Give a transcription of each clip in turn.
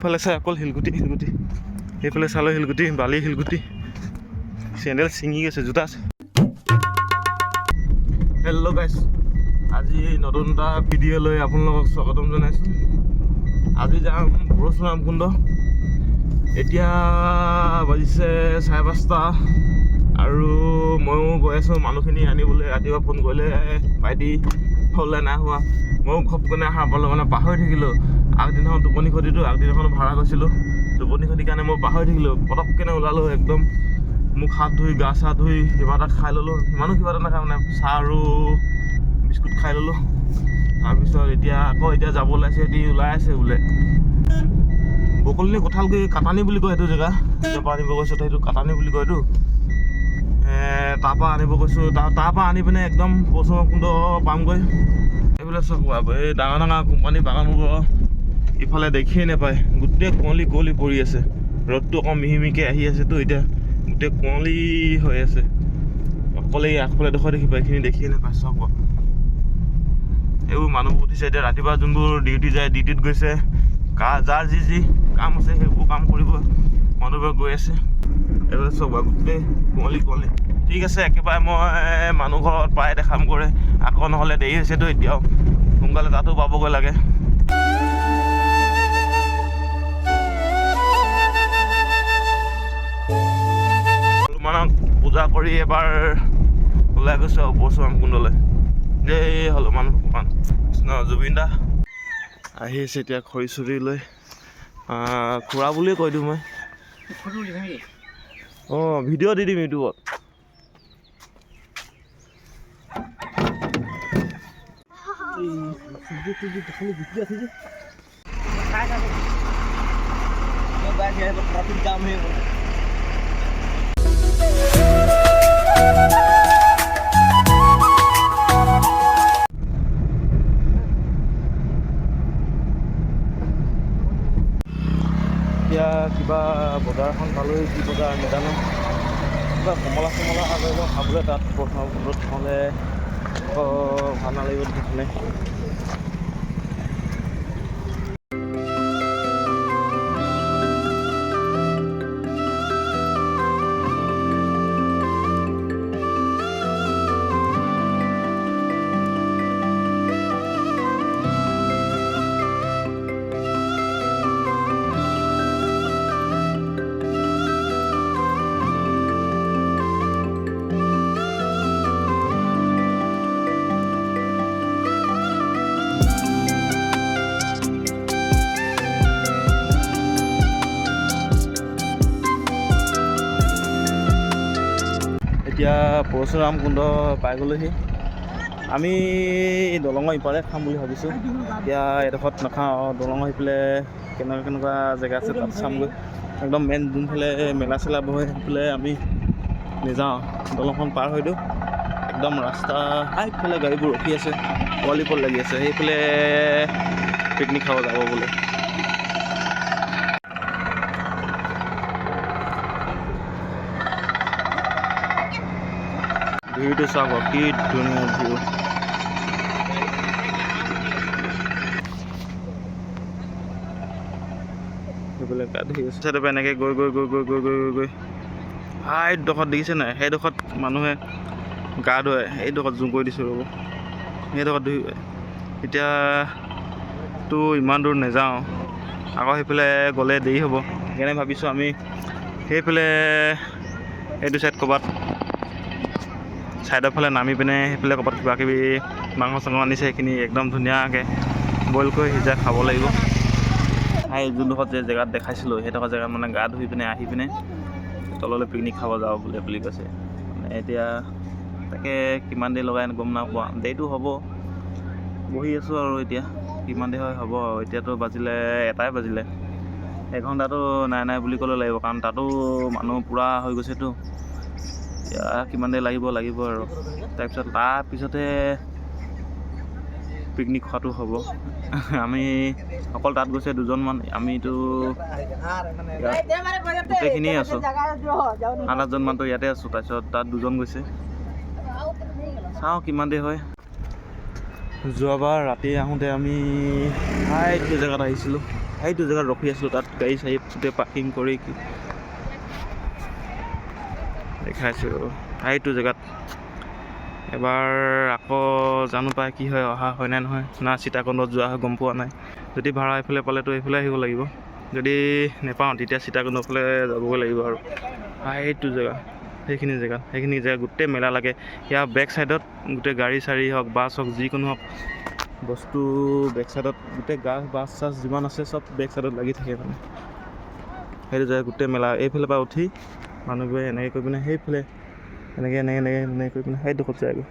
এইফালে চাই অকল শিলগুটি এইফালে চালোঁ শিলগুটি বালি শিলগুটি চেণ্ডেল ছিঙি গৈছে জোতা আছে। হেল্ল' গাইছ, আজি নতুন এটা ভিডিঅ' লৈ আপোনালোকক স্বাগতম জনাইছোঁ। আজি যাম পৰশুৰাম কুণ্ড। এতিয়া বাজিছে 5:30 আৰু ময়ো গৈ আছোঁ মানুহখিনি আনিবলৈ। ৰাতিপুৱা ফোন কৰিলে ভাইটি হ'লে নাই হোৱা, ময়ো ঘপকনে সাৰ পালোঁ, মানে পাহৰি থাকিলোঁ। আগদিনাখন টোপনি খতিটো আগদিনাখন ভাড়া কৰিছিলোঁ, টোপনি খতিৰ কাৰণে মই পাহৰি থাকিলোঁ। পটককেনে ওলালোঁ, একদম মুখ হাত ধুই গা চা ধুই কিবা এটা খাই ল'লোঁ। সিমানো কিবা এটা নাখায়, মানে চাহ আৰু বিস্কুট খাই ল'লোঁ। তাৰপিছত এতিয়া যাব ওলাইছে, সিহঁতি ওলাই আছে বোলে। বকলনি কঁঠালগুৰি কাটানি বুলি কয় সেইটো জেগা, তাৰপৰা আনিব গৈছোঁ। সেইটো কাটানি বুলি কয় এইটো। তাৰপৰা আনিব গৈছোঁ, তাৰপৰা আনি পিনে একদম পৰশুৰাম কুণ্ড পামগৈ। এইবিলাক চব এই ডাঙৰ ডাঙৰ কোম্পানী বাগানবোৰ ইফালে দেখিয়ে নাপায়, গোটেই কুঁৱলী পৰি আছে। ৰ'দটো অকণ মিহিমিহিকৈ আহি আছেতো, এতিয়া গোটেই কুঁৱলী হৈ আছে। অকলে এই আগফালে ডোখৰ দেখি পায়, এইখিনি দেখিয়ে নাপায় চব। এইবোৰ মানুহবোৰ উঠিছে এতিয়া, ৰাতিপুৱা যোনবোৰ ডিউটি যায়, ডিউটিত গৈছে। যাৰ যি কাম আছে সেইবোৰ কাম কৰিব মানুহবোৰ গৈ আছে। এইবিলাক চব গোটেই কুঁৱলী। ঠিক আছে, একেবাৰে মই মানুহ ঘৰত পাই দেখাম কৰে, আকৌ নহ'লে দেৰি হৈছেতো। এতিয়াও সোনকালে তাতো পাবগৈ লাগে। হনুমানক পূজা কৰি এবাৰ ওলাই গৈছোঁ আৰু পৰশুৰাম কুণ্ডলৈ। জয় হনুমান ভগৱান কৃষ্ণ। জুবিন দা আহি আছে এতিয়া খৰি চৰি লৈ। খুৰা বুলিয়ে কৈ দিওঁ মই। ভিডিঅ' দি দিম ইউটিউবত। ট্ৰাফিক জাম হয়ে গেল। এতিয়া কিবা বজাৰ এখন পালোঁ, কি বজাৰ নাজানো। কিবা কমলা আনিব খাবলৈ তাত পৰশুৰাম কুণ্ডত, নহ'লে ভাল নালাগিব দেখিলে। এতিয়া পৰশুৰাম কুণ্ড পাই গ'লোহি। আমি দলঙৰ ইপাৰে খাম বুলি ভাবিছোঁ। এতিয়া এডোখৰত নাখাওঁ, দলঙৰ সিফালে কেনেকুৱা জেগা আছে তাত চামগৈ। একদম মেইন যোনফালে মেলা চেলা বহে সেইফালে আমি নেযাওঁ, দলংখন পাৰ হৈ দিওঁ। একদম ৰাস্তা সেইফালে গাড়ীবোৰ ৰখি আছে, পোৱালিপল লাগি আছে, সেইফালে পিকনিক খাব যাব বোলে। ভিউটো চাব, কি ধুনীয়া ভিউ। সেইফালে ধুই আছে এনেকৈ গৈ সেইডোখৰত দেখিছে নাই? সেইডোখৰত মানুহে গা ধুৱে। সেইডোখৰত জুম কৰি দিছোঁ ৰ'ব, সেইডোখৰত ধুই। এতিয়াতো ইমান দূৰ নাযাওঁ, আকৌ সেইফালে গ'লে দেৰি হ'ব। সেইকাৰণে ভাবিছোঁ আমি সেইফালে এইটো ছাইড ক'ৰবাত ছাইডৰ ফালে নামি পিনে সেইফালে ক'ৰবাত কিবাকিবি মাংস চাংস আনিছে, সেইখিনি একদম ধুনীয়াকৈ বইল কৰি সিজাই খাব লাগিব। যোনডোখৰত যে জেগাত দেখাইছিলোঁ সেইডোখৰ জেগাত মানে গা ধুই পিনে আহি পিনে তললৈ পিকনিক খাব যাওঁ বুলি কৈছে। মানে এতিয়া তাকে কিমান দেৰি লগাই গম নাপোৱা, দেৰিটো হ'ব। বহি আছোঁ আৰু এতিয়া কিমান দেৰি হয় হ'ব আৰু। এতিয়াতো বাজিলে 1টাই বাজিলে। এঘণ্টাটো নাই বুলি ক'লে লাগিব, কাৰণ তাতো মানুহ পূৰা হৈ গৈছেতো। এতিয়া কিমান দেৰি লাগিব আৰু। তাৰপিছতে পিকনিক খোৱাটো হ'ব। আমি অকল তাত গৈছে 2জনমান, আমিতো গোটেইখিনিয়ে আছোঁ, 7-8জনমানতো ইয়াতে আছোঁ। তাৰপিছত তাত 2জন গৈছে, চাওঁ কিমান দেৰি হয়। যোৱাবাৰ ৰাতি আহোঁতে আমি এইটো জেগাত আহিছিলোঁ। সেইটো জেগাত ৰখি আছিলোঁ, তাত গাড়ী চাড়ী গোটেই পাৰ্কিং কৰি দেখাইছোঁ সেইটো জেগাত। এবাৰ আকৌ জানো পাই কি হয়, অহা হয় নে নহয়, না সীতাকুণ্ডত যোৱা হয় গম পোৱা নাই। যদি ভাড়া এইফালে পালেতো এইফালে আহিব লাগিব, যদি নেপাওঁ তেতিয়া সীতাকুণ্ডৰ ফালে যাবগৈ লাগিব আৰু। সেইটো জেগা সেইখিনি জেগা গোটেই মেলা লাগে। ইয়াৰ বেক চাইডত গোটেই গাড়ী চাড়ী হওক, বাছ হওক, যিকোনো হওক বস্তু বেক চাইডত গোটেই বাছ চাছ যিমান আছে চব বেক চাইডত লাগি থাকে মানে। সেইটো জেগা গোটেই মেলা। এইফালে পৰা উঠি মানুহবোৰে এনেকৈ কৰি পিনে সেইফালে এনেকৈ কৰি পিনে সেইডোখৰত যায়গৈ।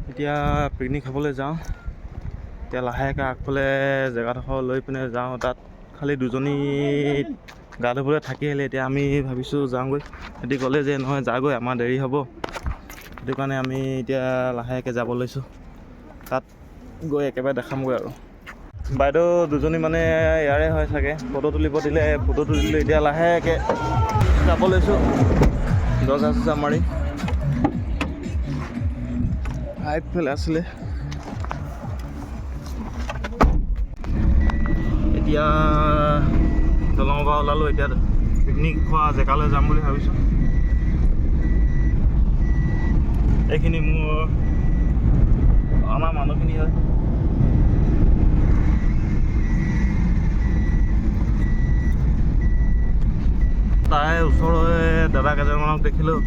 এতিয়া পিকনিক খাবলৈ যাওঁ। এতিয়া লাহেকৈ আগফালে জেগাডোখৰ লৈ পিনে যাওঁ। তাত খালি দুজনী গা ধুবলৈ থাকি আহিলে। এতিয়া আমি ভাবিছোঁ যাওঁগৈ। সিহঁতি ক'লে যে নহয় যাগৈ, আমাৰ দেৰি হ'ব। সেইটো কাৰণে আমি এতিয়া লাহেকৈ যাব লৈছোঁ। তাত গৈ একেবাৰে দেখামগৈ আৰু। বাইদেউ দুজনী মানে ইয়াৰে হয় চাগে, ফটো তুলিব দিলে, ফটো তুলিলোঁ। এতিয়া লাহেকৈ যাব লৈছোঁ দৰ্জা চৰ্জা মাৰি। আগফালে আছিলে। এতিয়া দলঙৰ পৰা ওলালোঁ। এতিয়া পিকনিক খোৱা জেগালৈ যাম বুলি ভাবিছোঁ। এইখিনি আমাৰ মানুহখিনি হয়। তাই ওচৰৰে দাদা কেইজনমানক দেখিলোঁ।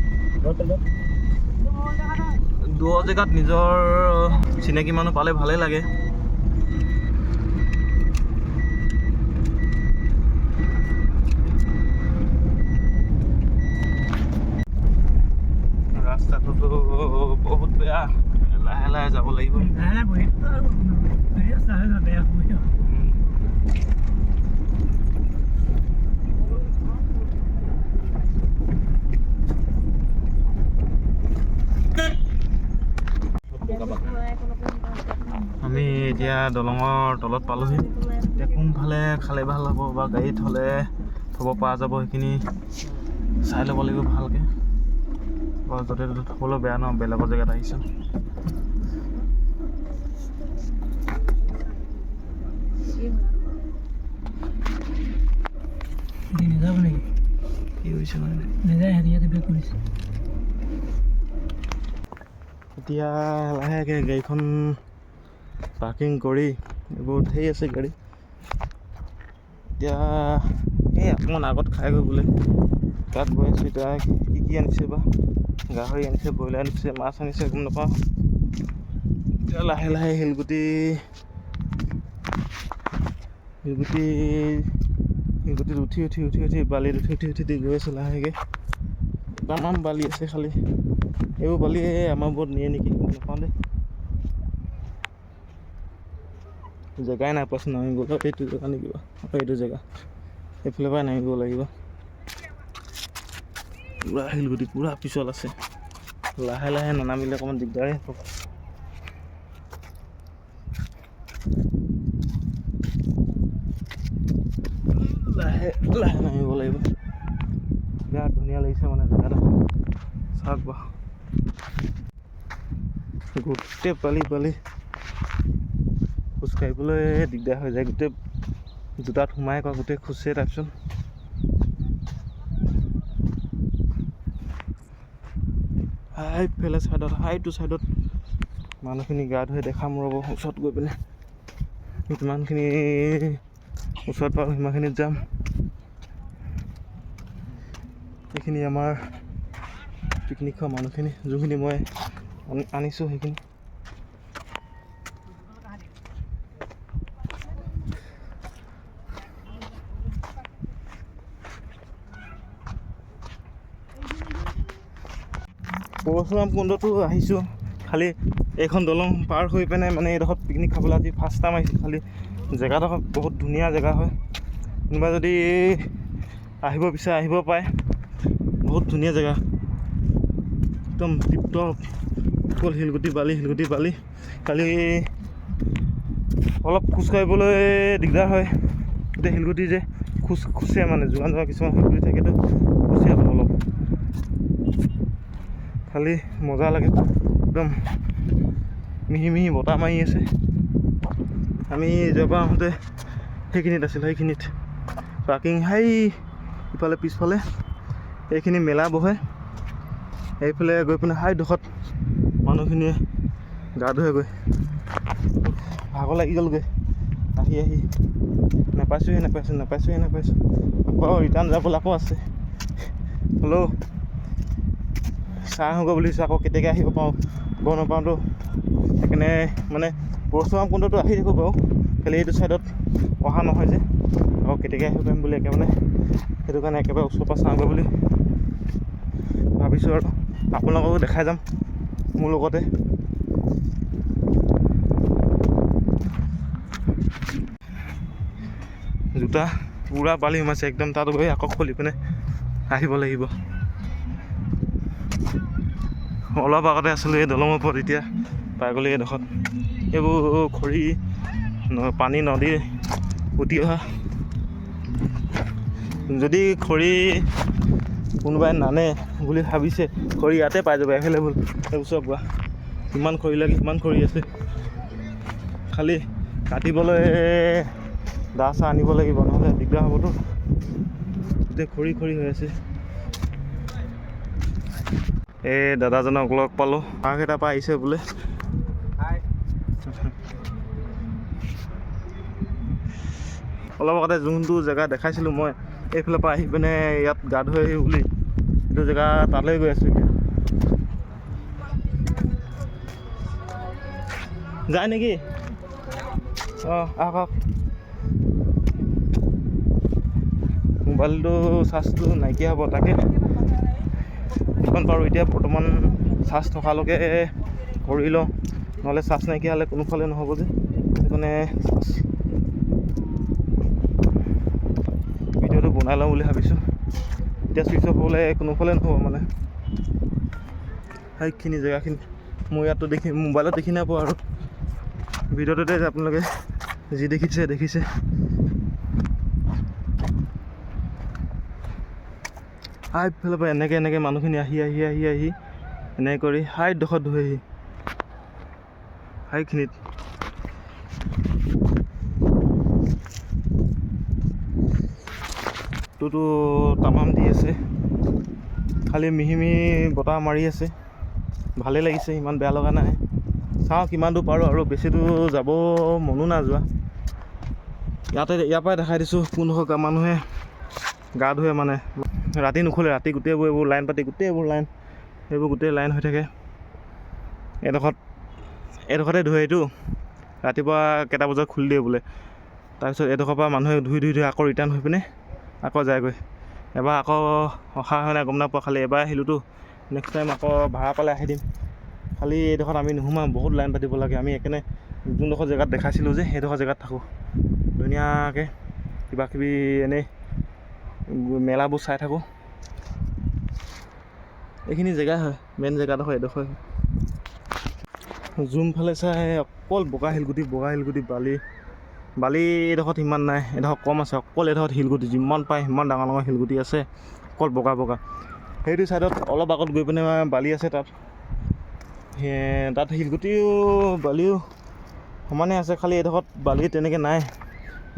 দূৰৰ জেগাত নিজৰ চিনাকি মানুহ পালে ভালেই লাগে। ৰাস্তাটোতো বহুত বেয়া, লাহে লাহে যাব লাগিব। আমি এতিয়া দলঙৰ তলত পালোহি। এতিয়া কোনফালে খালে ভাল হ'ব বা গাড়ীত হ'লে থ'ব পৰা যাব সেইখিনি চাই ল'ব লাগিব ভালকৈ। য'তে ত'তে থ'বলৈও বেয়া ন, বেলেগৰ জেগাত আহিছোঁ। এতিয়া লাহেকৈ গাড়ীখন পাৰ্কিং কৰি এইবোৰ ধেৰ আছে গাড়ী। এতিয়া এই অকণমান আগত খাই গৈ বোলে তাত গৈ আছোঁ। এতিয়া কি আনিছে বা, গাহৰি আনিছে, ব্ৰইলাৰ আনিছে, মাছ আনিছে, গম নাপাওঁ। এতিয়া লাহে লাহে শিলগুটি উঠি বালিত উঠি গৈ আছোঁ লাহেকৈ। তামাম বালি আছে, খালি এইবোৰ বালিয়ে আমাৰ বোৰত নিয়ে নেকি গম নাপাওঁ দেই। জেগাই নাই পোৱাচোন নামিবলৈ। এইটো জেগা নেকি বা, এইটো জেগা। এইফালৰ পৰাই নামিব লাগিব। পূৰা শিলগুটি, পূৰা পিছল আছে। লাহে লাহে নানামিলে অকণমান দিগদাৰেই হ'ব। লাহে লাহে নামিব লাগিব। বিৰাট ধুনীয়া লাগিছে মানে জেগাটো, চাওক বা গোটেই বালি। খোজকাঢ়িবলৈ দিগদাৰ হৈ যায়, গোটেই জোতাত সোমাই আকৌ গোটেই খোজে। তাৰপিছত সেইফালে চাইডত, সেইটো চাইডত মানুহখিনি গা ধুই দেখাম ৰ'ব। ওচৰত গৈ পিনে যিমানখিনি ওচৰত পাওঁ সিমানখিনিত যাম। এইখিনি আমাৰ পিকনিক খোৱা মানুহখিনি, যোনখিনি মই আনিছোঁ সেইখিনি। পৰশুৰাম কুণ্ডতো আহিছোঁ, খালি এইখন দলং পাৰ হৈ পিনে মানে এইডোখৰত পিকনিক খাবলৈ আজি ফাৰ্ষ্ট টাইম আহিছোঁ। খালি জেগাডোখৰ বহুত ধুনীয়া জেগা হয়। কোনোবা যদি আহিব বিচাৰে আহিব পাৰে। বহুত ধুনীয়া জেগা, একদম টিপটপ। অকল শিলগুটি বালি। খালি অলপ খোজকাঢ়িবলৈ দিগদাৰ হয়, গোটেই শিলগুটি যে খোজে মানে যোগান কিছুমান শিলগুটি থাকেতো খোজে অলপ। খালি মজা লাগে, একদম মিহি বতাহ মাৰি আছে। আমি যোৱাবাৰ আহোঁতে সেইখিনিত আছিল, সেইখিনিত পাৰ্কিং। সেই ইফালে পিছফালে এইখিনি মেলা বহে, এইফালে গৈ পিনে হাইডোখৰত মানুহখিনিয়ে গা ধুৱে গৈ। ভাগৰ লাগি গ'লগৈ আহি নাপাইছোঁহে আকৌ ৰিটাৰ্ণ যাবলৈ আকৌ আছে। হ'লেও চাই আহোঁগৈ বুলিছোঁ, আকৌ কেতিয়াকৈ আহিব পাৰোঁ গম নাপাওঁতো। সেইকাৰণে মানে পৰশুৰাম কুণ্ডটো আহি থাকোঁ বাৰু, খালি এইটো ছাইডত অহা নহয় যে, আকৌ কেতিয়াকৈ আহিব পাৰিম বুলি একেবাৰে সেইটো কাৰণে একেবাৰে ওচৰৰ পৰা চাওঁগৈ বুলি ভাবিছোঁ আৰু আপোনালোককো দেখাই যাম মোৰ লগতে। জোতা পূৰা বালি সোমাইছে একদম, তাত গৈ আকৌ খুলি পিনে আহিব লাগিব। অলপ আগতে আছিলোঁ এই দলঙৰ ওপৰত, এতিয়া পাই গ'লোঁ এইডোখৰত। এইবোৰ খৰি পানী নদী উটি অহা। যদি খৰি কোনোবাই নানে বুলি ভাবিছে, খৰি ইয়াতে পাই যাব, এভেইলেবল। এইবোৰ চব কোৱা কিমান খৰি লাগে, কিমান খৰি আছে, খালি কাটিবলৈ দা চা আনিব লাগিব, নহ'লে দিগদাৰ হ'বতো। গোটেই খৰি হৈ আছে। এই দাদাজনক লগ পালোঁ, পাৰ্ককেইটাৰ পৰা আহিছে বোলে। অলপ আগতে যোনটো জেগা দেখাইছিলোঁ মই, এইফালৰ পৰা আহি পিনে ইয়াত গা ধুই আহি বুলি, সেইটো জেগা তালৈ গৈ আছোঁ এতিয়া। যায় নেকি? আহক। মোবাইলটো চাৰ্জটো নাইকিয়া হ'ব, তাকে যিমান পাৰোঁ এতিয়া বৰ্তমান চাৰ্জ থকালৈকে কৰি লওঁ, নহ'লে চাৰ্জ নাইকিয়া হ'লে কোনোফালে নহ'ব যে, সেইটো কাৰণে ভিডিঅ'টো বনাই লওঁ বুলি ভাবিছোঁ। এতিয়া চুইচ অফ হ'লে কোনোফালে নহ'ব মানে। সেইখিনি জেগাখিনি মই ইয়াতো মোবাইলত দেখি নাপাওঁ আৰু ভিডিঅ'টোতে আপোনালোকে যি দেখিছে। ইফালৰ পৰা এনেকৈ মানুহখিনি আহি এনেকৈ কৰি হাইডোখৰত ধুৱেহি। সেইখিনিত তোৰতো তামাম দি আছে, খালি মিহি বতাহ মাৰি আছে, ভালেই লাগিছে, ইমান বেয়া লগা নাই। চাওঁ কিমান দূৰ পাৰোঁ, আৰু বেছি দূৰ যাব মনো নাযোৱা। ইয়াৰ পৰাই দেখাই দিছোঁ কোনডোখৰ মানুহে গা ধুৱে মানে। ৰাতি নুখুলে, ৰাতি গোটেইবোৰ এইবোৰ লাইন পাতি, গোটেইবোৰ লাইন, সেইবোৰ গোটেই লাইন হৈ থাকে। এইডোখৰতে ধুৱে, এইটো ৰাতিপুৱা কেইটা বজাত খুলি দিয়ে বোলে। তাৰপিছত এইডোখৰৰ পৰা মানুহে ধুই আকৌ ৰিটাৰ্ণ হৈ পিনে আকৌ যায়গৈ। এবাৰ আকৌ অহা হয় নাই গম নাপাওঁ, খালি এবাৰ আহিলোঁতো, নেক্সট টাইম আকৌ ভাড়া পালে আহি দিম। খালি এইডোখৰত আমি নোসোমাওঁ, বহুত লাইন পাতিব লাগে। আমি সেইকাৰণে যোনডোখৰ জেগাত দেখাইছিলোঁ যে, সেইডোখৰ জেগাত থাকোঁ। ধুনীয়াকৈ কিবাকিবি এনেই মেলাবোৰ চাই থাকোঁ। এইখিনি জেগাই হয়, মেইন জেগাডোখৰ এইডোখৰ। যোনফালে চাই অকল বগা শিলগুটি বালি এইডোখৰত ইমান নাই, এইডোখৰত কম আছে। অকল এইডোখৰত শিলগুটি, যিমান পায় সিমান ডাঙৰ শিলগুটি আছে, অকল বগা। সেইটো ছাইডত অলপ আগত গৈ পিনে বালি আছে, তাত শিলগুটিও বালিও সমানে আছে, খালি এইডোখৰত বালি তেনেকৈ নাই,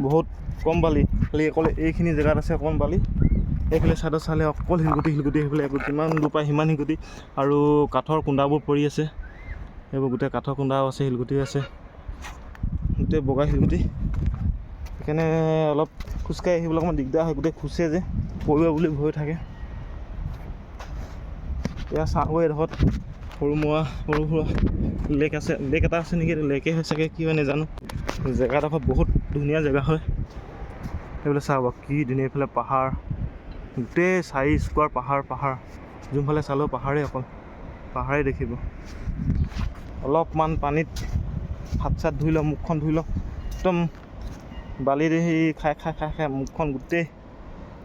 বহুত কম বালি। খালি অকল এইখিনি জেগাত আছে অকণ বালি। এইফালে ছাইডত চালে অকল শিলগুটি, সেইফালে যিমান দূৰ পায় সিমান শিলগুটি, আৰু কাঠৰ কুণ্ডাবোৰ পৰি আছে, সেইবোৰ গোটেই কাঠৰ কুণ্ডাও আছে, শিলগুটিও আছে, গোটেই বগা শিলগুটি। সেইকাৰণে অলপ খোজকাঢ়ি আহিবলৈ অকণমান দিগদাৰ হয়, গোটেই খোজে যে পৰিব বুলি ভয় থাকে। এয়া চাওঁগৈ, এইডোখৰত সৰু সুৰা লেক আছে, লেক এটা আছে নেকি, এইটো লেকে হয় চাগে, কি হয় নাজানো। জেগাডোখৰ বহুত ধুনীয়া জেগা হয়। সেইফালে চাব কি ধুনীয়া, এইফালে পাহাৰ, গোটেই 4 স্কোৱাৰ পাহাৰ, যোনফালে চালেও অকল পাহাৰেই দেখিব। অলপমান পানীত হাত চাত ধুই লওঁ, মুখখন ধুই লওঁ, একদম বালি খাই মুখখন গোটেই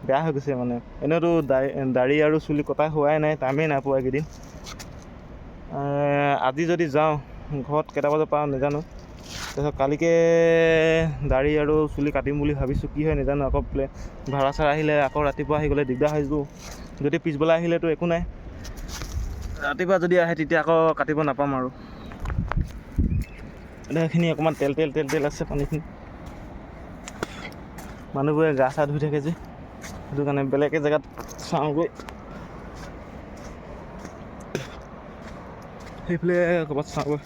বেয়া হৈ গৈছে মানে। এনেওতো দাড়ি আৰু চুলি কটাই হোৱাই নাই, টাইমেই নাইপোৱা এইকেইদিন। আজি যদি যাওঁ ঘৰত কেইটা বজাত পাওঁ নাজানো। তাৰপিছত কালিকৈ দাড়ি আৰু চুলি কাটিম বুলি ভাবিছোঁ, কি হয় নাজানো। আকৌ ভাড়া চাড়া আহিলে আকৌ ৰাতিপুৱা আহি গ'লে দিগদাৰ হৈ যাব। যদি পিছবেলা আহিলেতো একো নাই, ৰাতিপুৱা যদি আহে তেতিয়া আকৌ কাটিব নাপাম আৰু। এইখিনি অকণমান তেল আছে পানীখিনি। মানুহবোৰে গা চা ধুই থাকে যে, সেইটো কাৰণে বেলেগ জেগাত চাওঁগৈ। সেইফালে ক'ৰবাত চাওঁগৈ।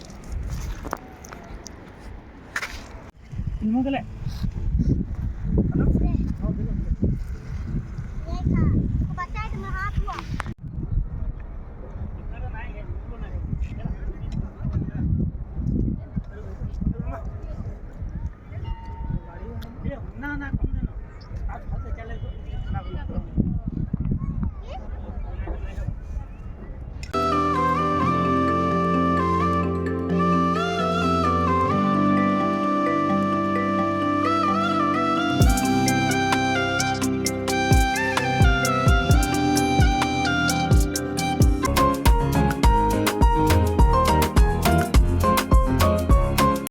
ना